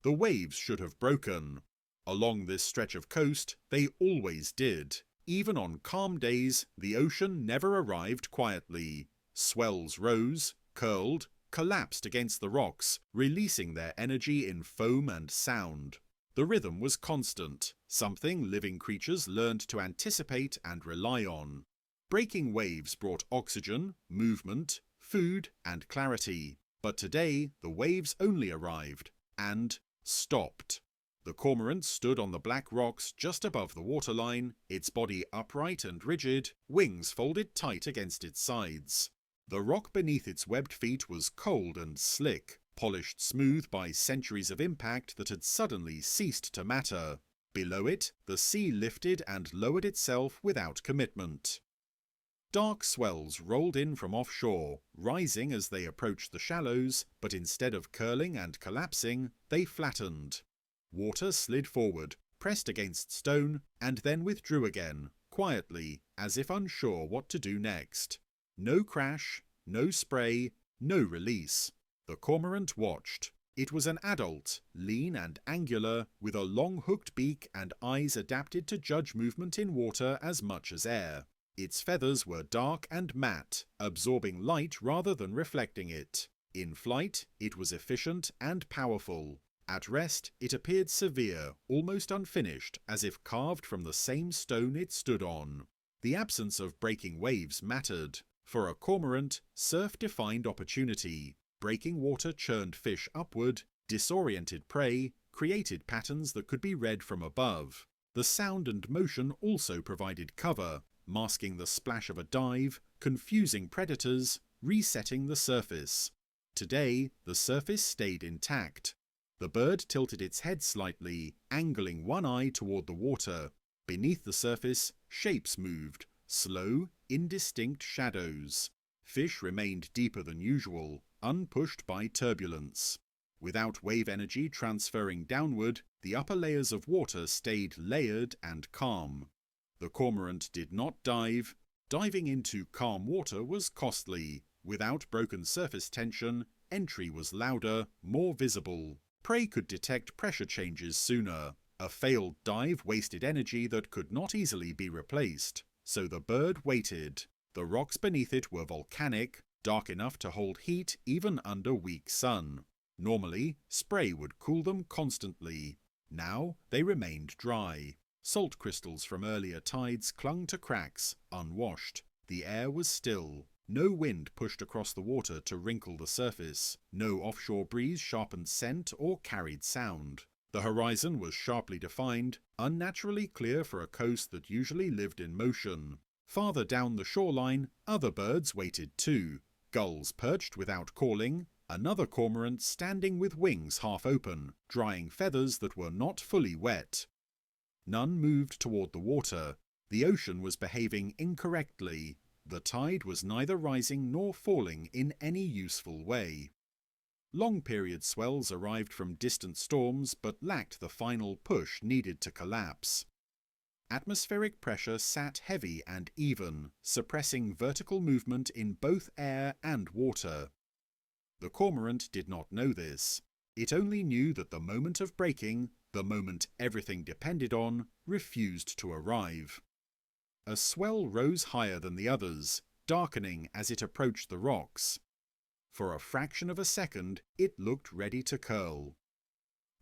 The waves should have broken. Along this stretch of coast, they always did. Even on calm days, the ocean never arrived quietly. Swells rose, curled, collapsed against the rocks, releasing their energy in foam and sound. The rhythm was constant, something living creatures learned to anticipate and rely on. Breaking waves brought oxygen, movement, food, and clarity. But today, the waves only arrived and stopped. The Cormorant stood on the black rocks just above the waterline, its body upright and rigid, wings folded tight against its sides. The rock beneath its webbed feet was cold and slick, polished smooth by centuries of impact that had suddenly ceased to matter. Below it, the sea lifted and lowered itself without commitment. Dark swells rolled in from offshore, rising as they approached the shallows, but instead of curling and collapsing, they flattened. Water slid forward, pressed against stone, and then withdrew again, quietly, as if unsure what to do next. No crash, no spray, no release. The Cormorant watched. It was an adult, lean and angular, with a long hooked beak and eyes adapted to judge movement in water as much as air. Its feathers were dark and matte, absorbing light rather than reflecting it. In flight, it was efficient and powerful. At rest, it appeared severe, almost unfinished, as if carved from the same stone it stood on. The absence of breaking waves mattered. For a cormorant, surf defined opportunity. Breaking water churned fish upward, disoriented prey, created patterns that could be read from above. The sound and motion also provided cover, masking the splash of a dive, confusing predators, resetting the surface. Today, the surface stayed intact. The bird tilted its head slightly, angling one eye toward the water. Beneath the surface, shapes moved, slow, indistinct shadows. Fish remained deeper than usual, unpushed by turbulence. Without wave energy transferring downward, the upper layers of water stayed layered and calm. The cormorant did not dive. Diving into calm water was costly. Without broken surface tension, entry was louder, more visible. Prey could detect pressure changes sooner. A failed dive wasted energy that could not easily be replaced. So the bird waited. The rocks beneath it were volcanic, dark enough to hold heat even under weak sun. Normally, spray would cool them constantly. Now, they remained dry. Salt crystals from earlier tides clung to cracks, unwashed. The air was still. No wind pushed across the water to wrinkle the surface. No offshore breeze sharpened scent or carried sound. The horizon was sharply defined, unnaturally clear for a coast that usually lived in motion. Farther down the shoreline, other birds waited too. Gulls perched without calling, another cormorant standing with wings half open, drying feathers that were not fully wet. None moved toward the water. The ocean was behaving incorrectly. The tide was neither rising nor falling in any useful way. Long-period swells arrived from distant storms but lacked the final push needed to collapse. Atmospheric pressure sat heavy and even, suppressing vertical movement in both air and water. The cormorant did not know this. It only knew that the moment of breaking, the moment everything depended on, refused to arrive. A swell rose higher than the others, darkening as it approached the rocks. For a fraction of a second, it looked ready to curl.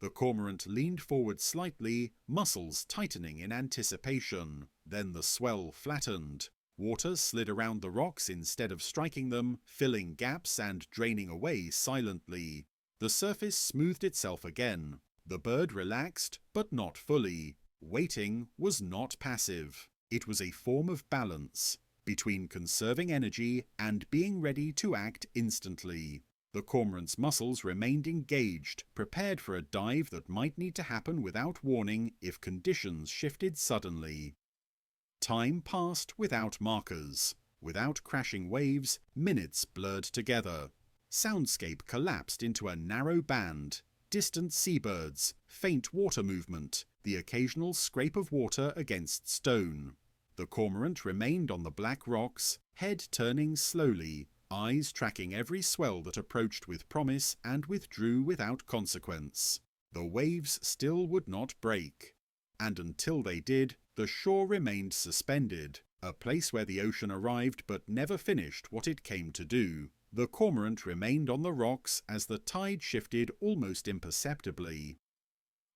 The cormorant leaned forward slightly, muscles tightening in anticipation. Then the swell flattened. Water slid around the rocks instead of striking them, filling gaps and draining away silently. The surface smoothed itself again. The bird relaxed, but not fully. Waiting was not passive. It was a form of balance between conserving energy and being ready to act instantly. The cormorant's muscles remained engaged, prepared for a dive that might need to happen without warning if conditions shifted suddenly. Time passed without markers. Without crashing waves, minutes blurred together. Soundscape collapsed into a narrow band. Distant seabirds, faint water movement, the occasional scrape of water against stone. The cormorant remained on the black rocks, head turning slowly, eyes tracking every swell that approached with promise and withdrew without consequence. The waves still would not break. And until they did, the shore remained suspended, a place where the ocean arrived but never finished what it came to do. The Cormorant remained on the rocks as the tide shifted almost imperceptibly.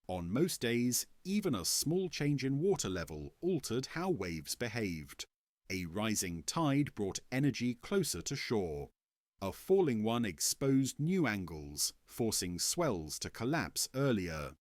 On most days, even a small change in water level altered how waves behaved. A rising tide brought energy closer to shore. A falling one exposed new angles, forcing swells to collapse earlier.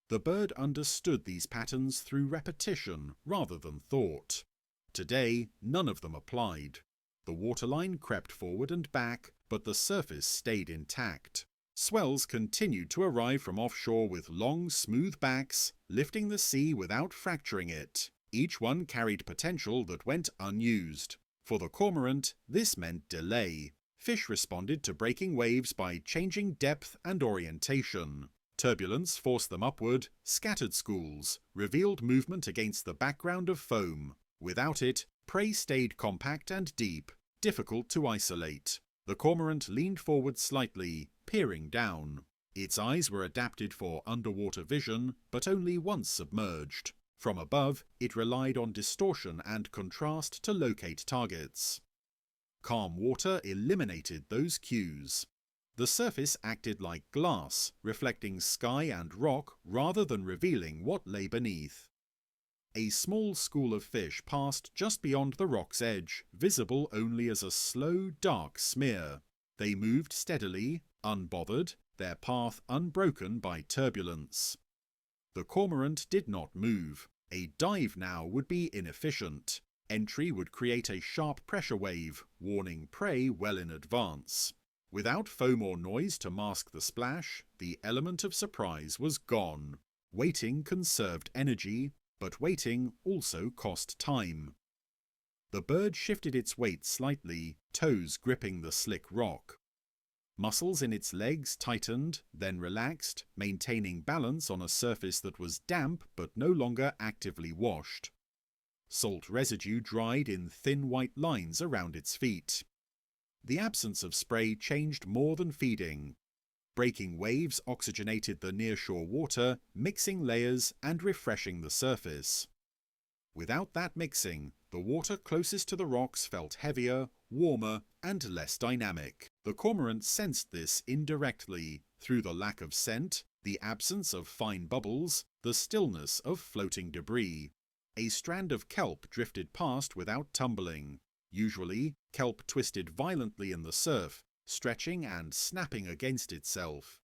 The bird understood these patterns through repetition rather than thought. Today, none of them applied. The waterline crept forward and back, but the surface stayed intact. Swells continued to arrive from offshore with long, smooth backs, lifting the sea without fracturing it. Each one carried potential that went unused. For the Cormorant, this meant delay. Fish responded to breaking waves by changing depth and orientation. Turbulence forced them upward, scattered schools, revealed movement against the background of foam. Without it, prey stayed compact and deep, difficult to isolate. The Cormorant leaned forward slightly, peering down. Its eyes were adapted for underwater vision, but only once submerged. From above, it relied on distortion and contrast to locate targets. Calm water eliminated those cues. The surface acted like glass, reflecting sky and rock rather than revealing what lay beneath. A small school of fish passed just beyond the rock's edge, visible only as a slow, dark smear. They moved steadily, unbothered, their path unbroken by turbulence. The Cormorant did not move. A dive now would be inefficient. Entry would create a sharp pressure wave, warning prey well in advance. Without foam or noise to mask the splash, the element of surprise was gone. Waiting conserved energy, but waiting also cost time. The bird shifted its weight slightly, toes gripping the slick rock. Muscles in its legs tightened, then relaxed, maintaining balance on a surface that was damp but no longer actively washed. Salt residue dried in thin white lines around its feet. The absence of spray changed more than feeding. Breaking waves oxygenated the nearshore water, mixing layers and refreshing the surface. Without that mixing, the water closest to the rocks felt heavier, warmer, and less dynamic. The Cormorant sensed this indirectly, through the lack of scent, the absence of fine bubbles, the stillness of floating debris. A strand of kelp drifted past without tumbling. Usually, kelp twisted violently in the surf, stretching and snapping against itself.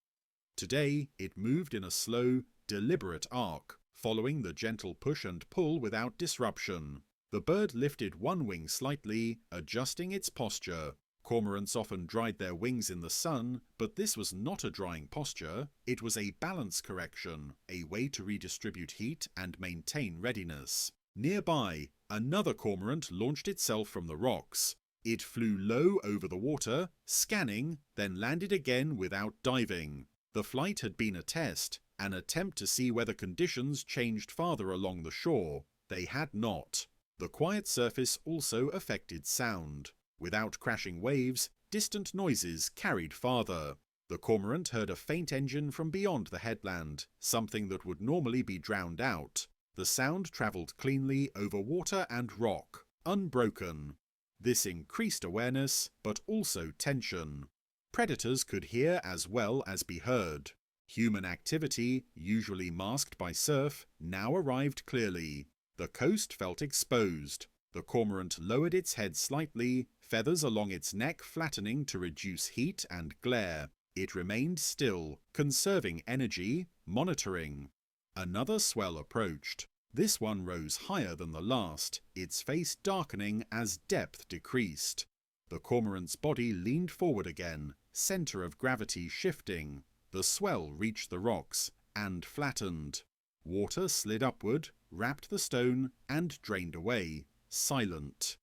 Today, it moved in a slow, deliberate arc, following the gentle push and pull without disruption. The bird lifted one wing slightly, adjusting its posture. Cormorants often dried their wings in the sun, but this was not a drying posture. It was a balance correction, a way to redistribute heat and maintain readiness. Nearby, another cormorant launched itself from the rocks. It flew low over the water, scanning, then landed again without diving. The flight had been a test, an attempt to see whether conditions changed farther along the shore. They had not. The quiet surface also affected sound. Without crashing waves, distant noises carried farther. The Cormorant heard a faint engine from beyond the headland, something that would normally be drowned out. The sound travelled cleanly over water and rock, unbroken. This increased awareness, but also tension. Predators could hear as well as be heard. Human activity, usually masked by surf, now arrived clearly. The coast felt exposed. The Cormorant lowered its head slightly, feathers along its neck flattening to reduce heat and glare. It remained still, conserving energy, monitoring. Another swell approached. This one rose higher than the last, its face darkening as depth decreased. The Cormorant's body leaned forward again, centre of gravity shifting. The swell reached the rocks, and flattened. Water slid upward, wrapped the stone, and drained away, silent.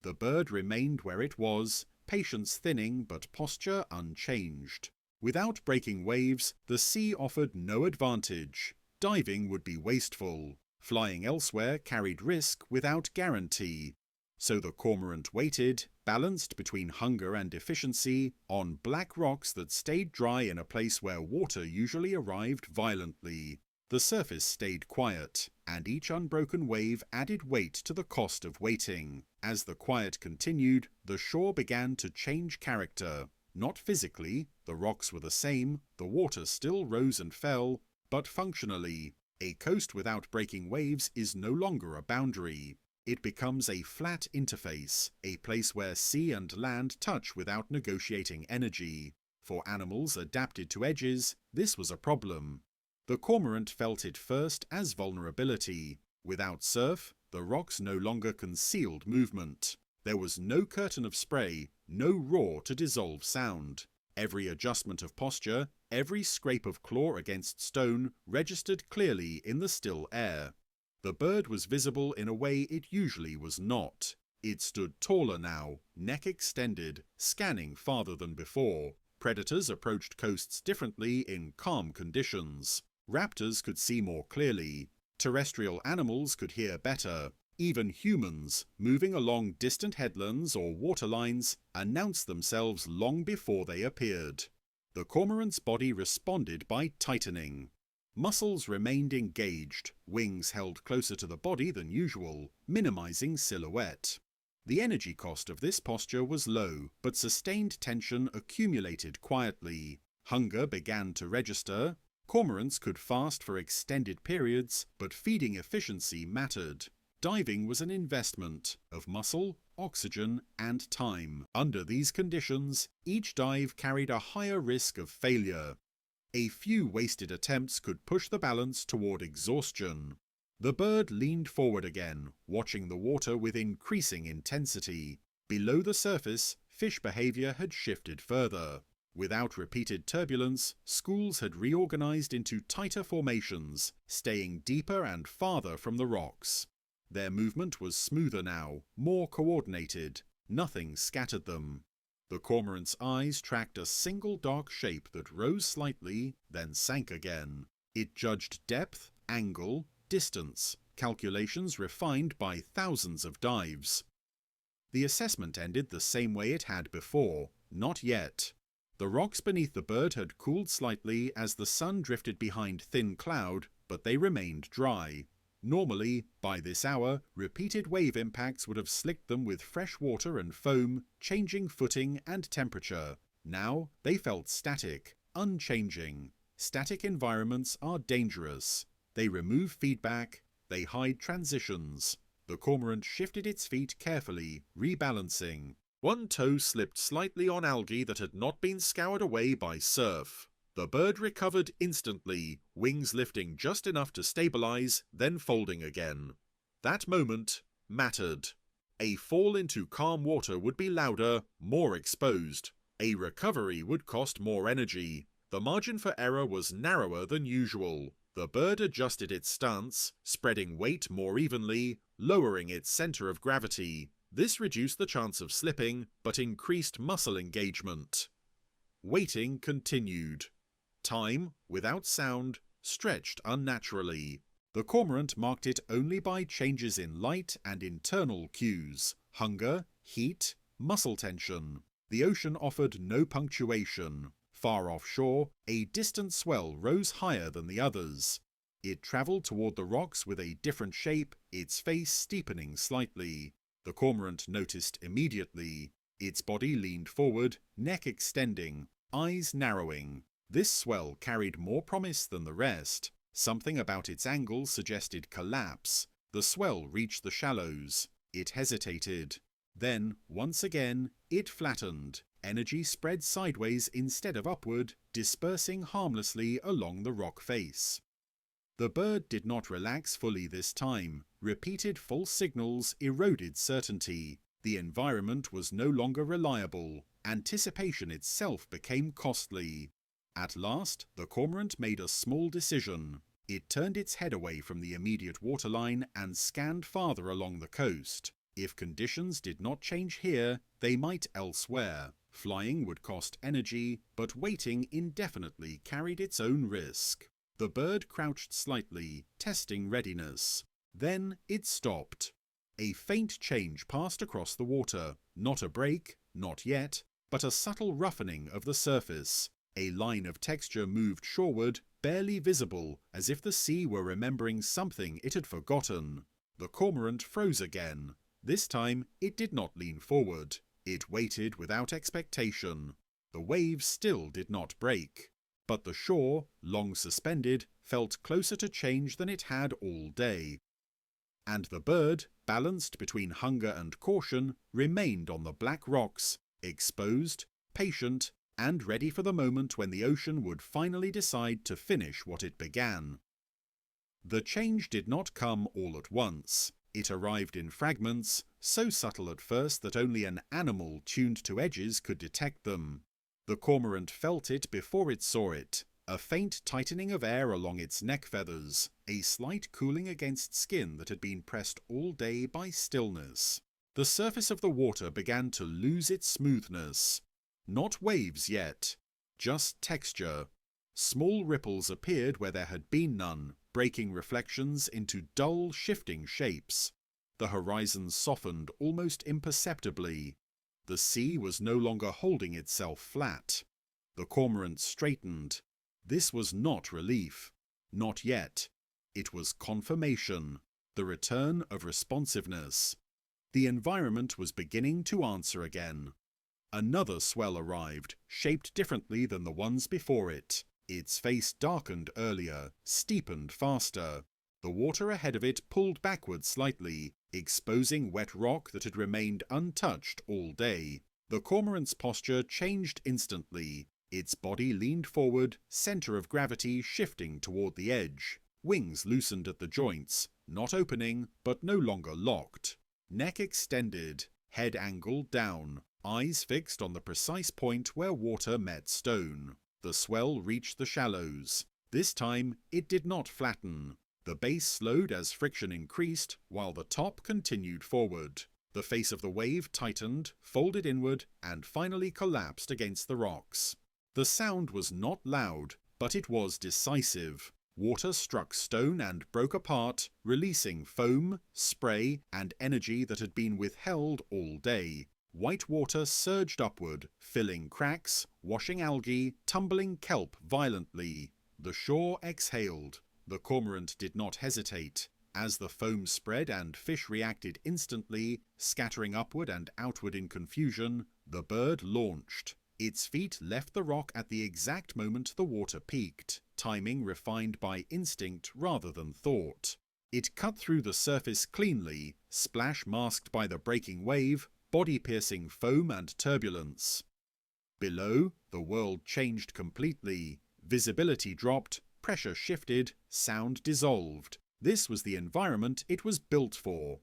The bird remained where it was, patience thinning but posture unchanged. Without breaking waves, the sea offered no advantage. Diving would be wasteful. Flying elsewhere carried risk without guarantee. So the Cormorant waited, balanced between hunger and efficiency, on black rocks that stayed dry in a place where water usually arrived violently. The surface stayed quiet, and each unbroken wave added weight to the cost of waiting. As the quiet continued, the shore began to change character. Not physically, the rocks were the same, the water still rose and fell, but functionally. A coast without breaking waves is no longer a boundary. It becomes a flat interface, a place where sea and land touch without negotiating energy. For animals adapted to edges, this was a problem. The cormorant felt it first as vulnerability. Without surf, the rocks no longer concealed movement. There was no curtain of spray, no roar to dissolve sound. Every adjustment of posture, every scrape of claw against stone registered clearly in the still air. The bird was visible in a way it usually was not. It stood taller now, neck extended, scanning farther than before. Predators approached coasts differently in calm conditions. Raptors could see more clearly. Terrestrial animals could hear better. Even humans, moving along distant headlands or waterlines, announced themselves long before they appeared. The cormorant's body responded by tightening. Muscles remained engaged, wings held closer to the body than usual, minimizing silhouette. The energy cost of this posture was low, but sustained tension accumulated quietly. Hunger began to register. Cormorants could fast for extended periods, but feeding efficiency mattered. Diving was an investment of muscle, oxygen, and time. Under these conditions, each dive carried a higher risk of failure. A few wasted attempts could push the balance toward exhaustion. The bird leaned forward again, watching the water with increasing intensity. Below the surface, fish behavior had shifted further. Without repeated turbulence, schools had reorganized into tighter formations, staying deeper and farther from the rocks. Their movement was smoother now, more coordinated. Nothing scattered them. The cormorant's eyes tracked a single dark shape that rose slightly, then sank again. It judged depth, angle, distance, calculations refined by thousands of dives. The assessment ended the same way it had before. Not yet. The rocks beneath the bird had cooled slightly as the sun drifted behind thin cloud, but they remained dry. Normally, by this hour, repeated wave impacts would have slicked them with fresh water and foam, changing footing and temperature. Now, they felt static, unchanging. Static environments are dangerous. They remove feedback, they hide transitions. The cormorant shifted its feet carefully, rebalancing. One toe slipped slightly on algae that had not been scoured away by surf. The bird recovered instantly, wings lifting just enough to stabilize, then folding again. That moment mattered. A fall into calm water would be louder, more exposed. A recovery would cost more energy. The margin for error was narrower than usual. The bird adjusted its stance, spreading weight more evenly, lowering its center of gravity. This reduced the chance of slipping, but increased muscle engagement. Waiting continued. Time, without sound, stretched unnaturally. The cormorant marked it only by changes in light and internal cues: hunger, heat, muscle tension. The ocean offered no punctuation. Far offshore, a distant swell rose higher than the others. It travelled toward the rocks with a different shape, its face steepening slightly. The cormorant noticed immediately. Its body leaned forward, neck extending, eyes narrowing. This swell carried more promise than the rest. Something about its angle suggested collapse. The swell reached the shallows. It hesitated. Then, once again, it flattened. Energy spread sideways instead of upward, dispersing harmlessly along the rock face. The bird did not relax fully this time. Repeated false signals eroded certainty. The environment was no longer reliable. Anticipation itself became costly. At last, the cormorant made a small decision. It turned its head away from the immediate waterline and scanned farther along the coast. If conditions did not change here, they might elsewhere. Flying would cost energy, but waiting indefinitely carried its own risk. The bird crouched slightly, testing readiness. Then it stopped. A faint change passed across the water, not a break, not yet, but a subtle roughening of the surface. A line of texture moved shoreward, barely visible, as if the sea were remembering something it had forgotten. The Cormorant froze again. This time it did not lean forward. It waited without expectation. The waves still did not break. But the shore, long suspended, felt closer to change than it had all day. And the bird, balanced between hunger and caution, remained on the black rocks, exposed, patient, and ready for the moment when the ocean would finally decide to finish what it began. The change did not come all at once. It arrived in fragments, so subtle at first that only an animal tuned to edges could detect them. The cormorant felt it before it saw it, a faint tightening of air along its neck feathers, a slight cooling against skin that had been pressed all day by stillness. The surface of the water began to lose its smoothness. Not waves yet, just texture. Small ripples appeared where there had been none, breaking reflections into dull, shifting shapes. The horizon softened almost imperceptibly. The sea was no longer holding itself flat. The cormorant straightened. This was not relief. Not yet. It was confirmation, the return of responsiveness. The environment was beginning to answer again. Another swell arrived, shaped differently than the ones before it. Its face darkened earlier, steepened faster. The water ahead of it pulled backward slightly, exposing wet rock that had remained untouched all day. The cormorant's posture changed instantly. Its body leaned forward, center of gravity shifting toward the edge. Wings loosened at the joints, not opening, but no longer locked. Neck extended, head angled down, eyes fixed on the precise point where water met stone. The swell reached the shallows. This time it did not flatten. The base slowed as friction increased, while the top continued forward. The face of the wave tightened, folded inward, and finally collapsed against the rocks. The sound was not loud, but it was decisive. Water struck stone and broke apart, releasing foam, spray, and energy that had been withheld all day. White water surged upward, filling cracks, washing algae, tumbling kelp violently. The shore exhaled. The cormorant did not hesitate. As the foam spread and fish reacted instantly, scattering upward and outward in confusion, the bird launched. Its feet left the rock at the exact moment the water peaked, timing refined by instinct rather than thought. It cut through the surface cleanly, splash masked by the breaking wave, body-piercing foam and turbulence. Below, the world changed completely. Visibility dropped, pressure shifted, sound dissolved. This was the environment it was built for.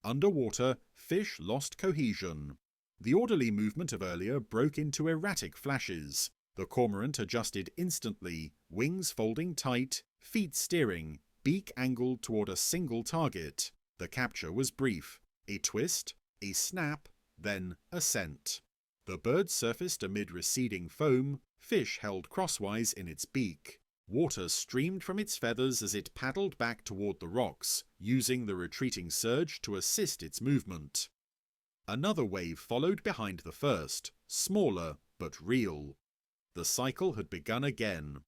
Underwater, fish lost cohesion. The orderly movement of earlier broke into erratic flashes. The cormorant adjusted instantly, wings folding tight, feet steering, beak angled toward a single target. The capture was brief. A twist, a snap, then a scent. The bird surfaced amid receding foam, fish held crosswise in its beak. Water streamed from its feathers as it paddled back toward the rocks, using the retreating surge to assist its movement. Another wave followed behind the first, smaller but real. The cycle had begun again.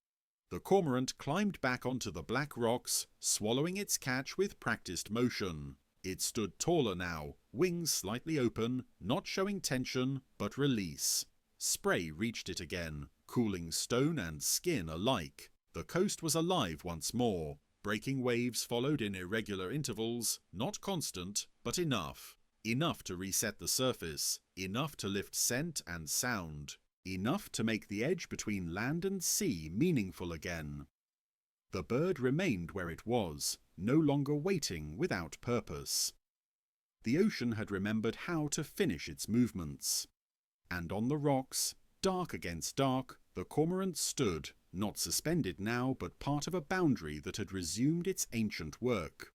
The cormorant climbed back onto the black rocks, swallowing its catch with practiced motion. It stood taller now, wings slightly open, not showing tension, but release. Spray reached it again, cooling stone and skin alike. The coast was alive once more. Breaking waves followed in irregular intervals, not constant, but enough. Enough to reset the surface, enough to lift scent and sound, enough to make the edge between land and sea meaningful again. The bird remained where it was, no longer waiting without purpose. The ocean had remembered how to finish its movements. And on the rocks, dark against dark, the cormorant stood, not suspended now, but part of a boundary that had resumed its ancient work.